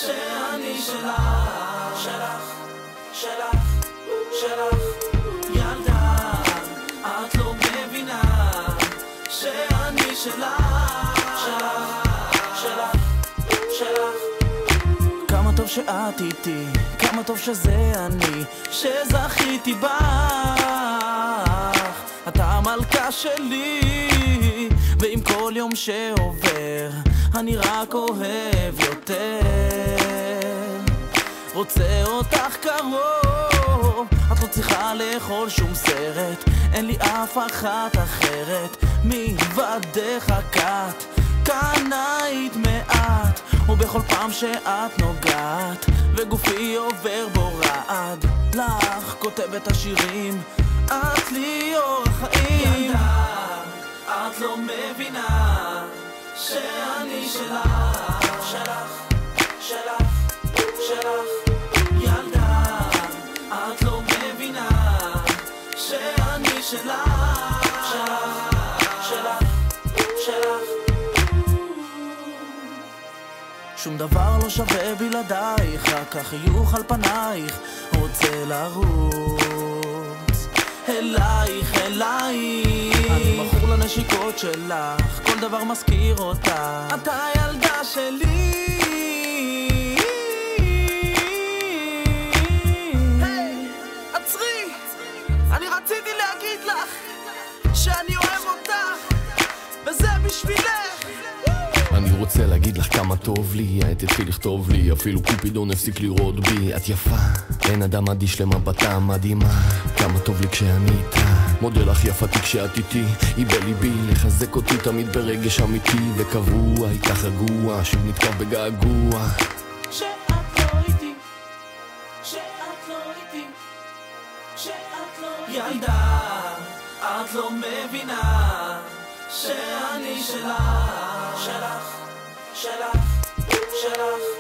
שאני שלך, שלך, שלך, ילדה, את לא מבינה שאני שלך, שלך, כמה טוב שאת איתי, כמה טוב שזה אני שזכיתי בך, אתה המלכה שלי, ועם כל יום שעובר אני רק אוהב יותר, רוצה אותך קרוב, את לא צריכה לאכול שום סרט, אין לי אף אחת אחרת מלבדך קט, כאן היית מעט, ובכל פעם שאת נוגעת וגופי עובר בו רעד, לך כותבת השירים, את לי אור החיים. ילדה, את לא מבינה שאני שלך, שלך, שלך, ילדה, את לא מבינה שאני שלך, שלך, שום דבר לא שווה בלעדייך, רק החיוך על פנייך רוצה לרוץ אלייך, אני מכור לנשיקות שלך, כל דבר מזכיר אותך, אתה הילדה שלי. היי, עצרי, אני רציתי להגיד לך שאני אוהב אותך, וזה בשבילך. אני רוצה להגיד לך כמה טוב לי, עת התחיל לכתוב לי, אפילו קופידון הפסיק לראות בי, את יפה, אין אדם אדיש למבטה מדהימה, כמה טוב לי כשאני איתה, מודה לך יפתי כשאת איתי, היא בליבי לחזק אותי תמיד ברגש אמיתי, וקבוע איתך רגוע, שוב נתקף בגעגוע, שאת לא איתי, שאת לא איתי, שאת לא איתי, ילדה, את לא מבינה שאני שלך, שלך, שלך, שלך.